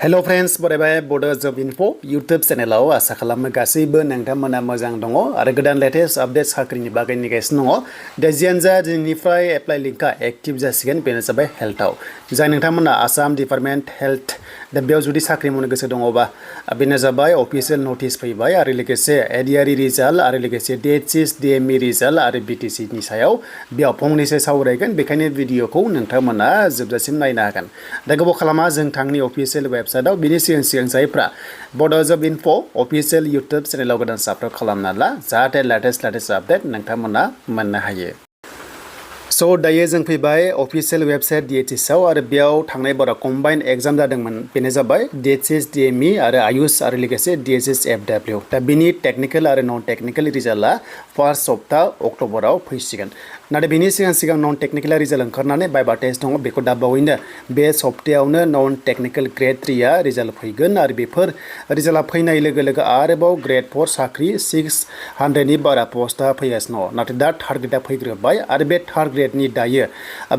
Hello friends, बरायबाय Bodo Job Info YouTube चेनेलाव आसा खालामो गासैबो नोंथांमोना मोजां दङ आरो गोदान लेटेस्ट आपडेट साख्रिनि बागै नेगासिनो दङ। दा जियानो जा दिनैनिफ्राय एप्लाइ लिंकआ एक्टिभ जासिगोन बेनो जाबाय हेल्थआव। जाय नोंथांमोना आसाम डिपार्टमेन्ट हेल्थ दा बेयाव जुदि साख्रि मावनो गोसो दङबा बेनो जाबाय अफिसियेल नटिस फैबाय आरो लोगोसे ADRE रिजाल्ट आरो लोगोसे DHSFW रिजाल्ट आरो BTC नि सायाव बेयाव फंनैसो सावरायगोन बेखायनो भिडिअखौ नोंथांमोना जोबजासिम नायनो हागोन। दा गोबाव खालामा जों थांनि अफिसियेल वेबसाइटआव बिनि सिगां जायफ्रा Bodo Job Info official YouTube चेनेलाव गोदान साबस्क्राइब खालामना ला जाहाथे लेटेस्ट आपडेट नोंथांमोना मोननो हायो। So दायो जों फैबाय अफिसियेल वेबसाइट DHS आव आरो बेयाव थांनाय बाराव कम्बाइन एग्जाम जादोंमोन बेनो जाबाय DHSFW आरो AYUSH आरो लोगोसे DHSFW दा बिनि टेक्निकल आरो नन टेक्निकल रिजाल्टआ फर्स्ट सप्ता अक्ट'बराव फैसिगोन। नाथाय बिनि सिगां नन टेक्निकल रिजाल्ट ओंखारनानै बायबा टेस्ट दङ बेखौ दाबावैनो बे सप्तायावनो नन टेक्निकल ग्रेड 3 आ रिजाल्ट फैगोन आरो बेफोर रिजाल्टआ फैनाय लोगो आरोबाव ग्रेड 4 साख्रि 600 नि बारा पस्टआ फैगासिनो दङ। नाथाय दा थार्ड ग्रेडआ फैग्रोबाय आरो बे थार्ड ग्रेडनि दायो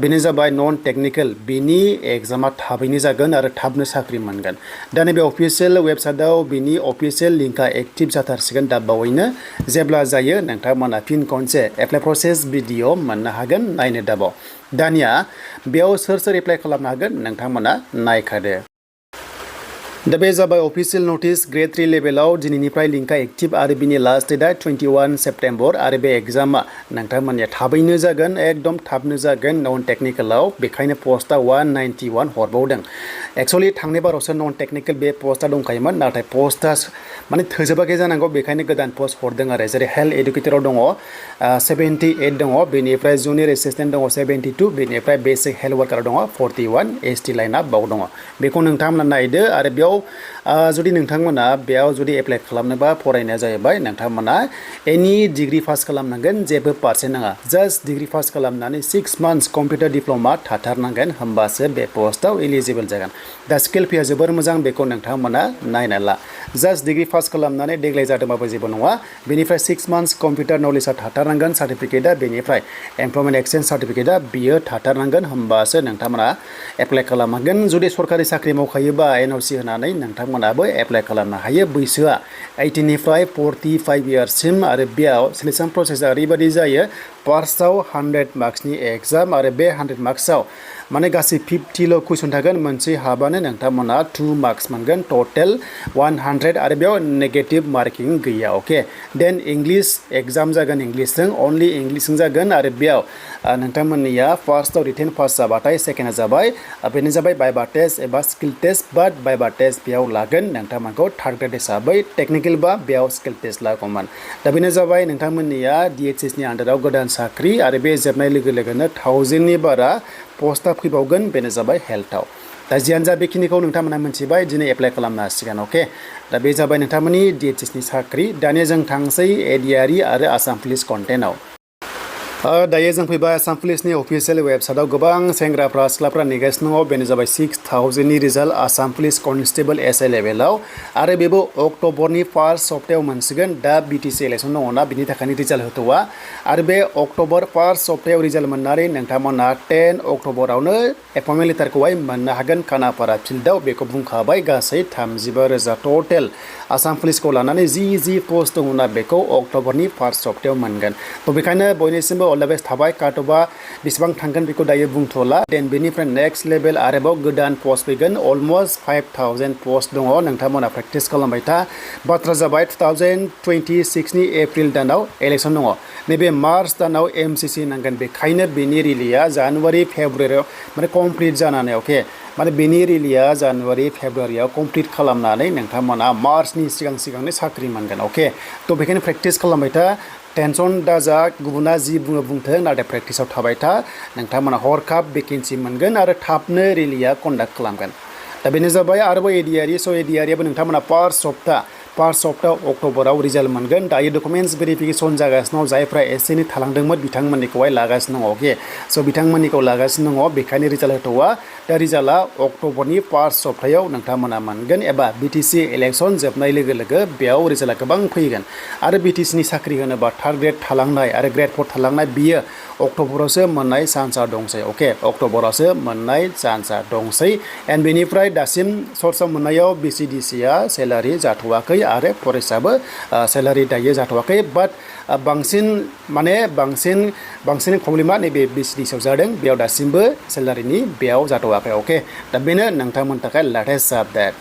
बेनो जाबाय नन टेक्निकल बिनि एग्जामा थाबैनो जागोन आरो थाबनो साख्रि मोनगोन। दा नैबे अफिसियेल वेबसाइटआव बिनि अफिसियेल लिंकआ एक्टिभ जाथारसिगोन दाबावैनो जेब्ला जायो नोंथांमोना फिन खनसे एप्लाइ प्रसेस भिडिअ मोननो हागोन नायनो दाबाव। दानिया बेयाव सोर एप्लाइ खालामनो हागोन नोंथांमोना नायखादो। दा बे जाबाय अफिसियेल नटिस ग्रेड 3 लेभेलाव दिनैनिफ्राय लिंकआ एक्टिभ आरो बिनि लास्ट डेटआ 21 सेप्टेम्बर आरो बे एग्जामा नोंथांमोननिया थाबैनो जागोन एकदम थाबनो जागोन नन टेक्निकेलाव बेखायनो पस्टआ 191 हरबावदों। एक्चुअली थांनाय बारावसो नन टेक्निकेल बे पस्टआ दंखायोमोन नाथाय पस्टआ माने थोजोबाखै जानांगौ बेखायनो गोदान पस्ट हरदों आरो जेरै हेल्थ एडुकेटराव दङ 78 दङ बेनिफ्राय जुनियर एसिस्टेन्ट दङ 72 बेनिफ्राय बेसिक हेल्थ वार्कार दङ 41 ST लाइनआ बाव दङ बेखौ नोंथांमोना नायदो आरो बेयाव जुदि नोंथांमोना बेयाव जुदि एप्लाइ खालामनोबा फरायनाया जाहैबाय नोंथांमोना एनि डिग्री पास खालामनांगोन जेबो पार्सेन्ट नाङा जास्ट डिग्री पास खालामनानै 6 मान्थ्स कम्पिउटार डिप्ल'मा थाथारनांगोन होमबासो बे पस्टआव एलिजिबल जागोन। दा स्किल फीआ जोबोर मोजां बेखौ नोंथांमोना नायना ला जास्ट डिग्री पास खालामनानै देग्लाय जादोंबाबो जेबो नङा बेनिफ्राय 6 मान्थ्स कम्पिउटार नलेजआ थाथारनांगोन सार्टिफिकेटआ बेनिफ्राय एमप्लयमेन्ट एक्सचेन्ज सार्टिफिकेटआ बियो थाथारनांगोन होमबासो नोंथांमोना एप्लाइ खालामनांगोन। जुदि सरकारि साख्रि मावखायोबा NOC होनानै नोंथांमोनाबो एप्लाइ खालामनो हायो। बैसोआ 18 निफ्राय 45 इयार्ससिम आरो बेयाव सिलेक्शन प्रसेसआ ओरैबायदि जायो फार्स्टआव 100 मार्क्सनि एग्जाम आरो बे 100 मार्क्सआव माने गासै 50ल' कुइसन थागोन मोनसे हाबानो नोंथांमोना 2 मार्क्स मोनगोन टटेल 100 आरो बेयाव नेगेटिभ मार्किं गैया अके। देन इंलिश एग्जाम जागोन इंलिशजों अनलि इंलिशजों जागोन आरो बेयाव नोंथांमोननिया फार्स्टआव रिटेन पास जाबाथाय सेकेन्डआ जाबाय बेनो जाबाय बायबा टेस्ट एबा स्किल टेस्ट बाट बायबा टेस्ट बेयाव लागोन नोंथांमोनखौ थार्ड ग्रेड हिसाबै टेक्निकेल बा बेयाव स्किल टेस्ट लागौमोन। दा बेनो जाबाय नोंथांमोननिया DHS नि आन्दाराव गोदान साख्रि आरो बे जोबनाय लोगोनो 1000 नि बारा पस्टआ फैबावगोन बेनो जाबाय हेल्थआव। दा जियानो जा बेखिनिखौ नोंथांमोना मिथिबाय दिनै एप्लाइ खालामनो हासिगोन अके। दा बे जाबाय नोंथांमोननि DHS नि साख्रि। दानिया जों थांसै ADRE आरो आसाम पुलिस कन्टेन्टआव। दायो जों फैबाय आसाम पुलिसनि अफिसियेल वेबसाइटआव गोबां सेंग्राफ्रा सिख्लाफ्रा नेगासिनो दङ बेनो जाबाय 6000 नि result Assam police constable SI लेभेलाव आरो बेबो अक्ट'बरनि फार्स्ट सप्तायाव मोनसिगोन। दा BTC इलेक्सन दङना बिनि थाखायनो रिजाल्ट होथ'वा आरो बे अक्ट'बर फार्स्ट सप्तायाव रिजाल्ट मोननानै नोंथांमोना 10 अक्ट'बरावनो एपइन्टमेन्ट लेटारखौहाय मोननो हागोन खानापारा फिल्डआव बेखौ बुंखाबाय गासै 35,000 टटेल आसाम पुलिसखौ लानानै जि पस्ट दङना बेखौ अक्ट'बरनि फार्स्ट सप्तायाव मोनगोन। थ' बेखायनो बयनिसिमबो अल द बेस्ट थाबाय काटअफआ बेसेबां थांगोन बेखौ दायो बुंथ'ला। देन बेनिफ्राय नेक्स्ट लेभेल आरोबाव गोदान पस्ट फैगोन अलमस्ट 5000 पस्ट दङ नोंथांमोना प्रेक्टिस खालामबाय था। बाथ्रा जाबाय 2026 नि एप्रिल दानाव इलेक्सन दङ नैबे मार्च दानाव MCC नांगोन बेखायनो बेनि रिलिया जानुवारि फेब्रुवारियाव माने कमप्लिट जानानै अके माने बेनि रिलिया जानुवारि फेब्रुवारियाव कमप्लिट खालामनानै नोंथांमोना मार्चनि सिगांनो साख्रि मोनगोन अके। थ' बेखायनो प्रेक्टिस खालामबाय था टेनसन दाजा गुबुना जि बुङो बुंथों नाथाय प्रेक्टिसाव थाबाय था नोंथांमोना हरखाब भेकेन्सि मोनगोन आरो थाबनो रिलिया कन्डाक्ट खालामगोन। दा बेनो जाबाय आरोबाव ADRE ADREआबो नोंथांमोना फार्स्ट सप्ता फार्स्ट सप्ताह अक्ट'बराव रिजाल्ट मोनगोन दायो डकुमेन्ट्स भेरिफिकेसन जागासिनो दं जायफ्रा एसे एनै थालांदोंमोन बिथांमोननिखौहाय लागासिनो दङ अके स' बिथांमोननिखौ लागासिनो दङ बेखायनो रिजाल्ट होथ'वा दा रिजाल्टआ अक्ट'बरनि फार्स्ट सप्तायाव नोंथांमोना मोनगोन एबा बिटिसि इलेक्सन जोबनाय लोगो लोगो बेयाव रिजाल्टआ गोबां फैगोन आरो बिटिसिनि साख्रि होनोबा थार्ड ग्रेड थालांनाय आरो ग्रेड 4 थालांनाय बियो अक्ट'बरावसो मोननाय चान्सआ दंसै अके अक्ट'बरावसो मोननाय चान्सआ दंसै एन्ड बेनिफ्राय दासिम सर्सआव मोननायाव VCDCआ सेलारि जाथ'वाखै आरो फरेस्टआबो सेलारि दायो जाथ'वाखै बाट बांसिन प्रब्लेमा नैबे VCDCआव जादों बेयाव दासिमबो सेलारिनि बेयाव जाथ'वाखै अके दा बेनो नोंथांमोननि थाखाय लेटेस्ट आपडेट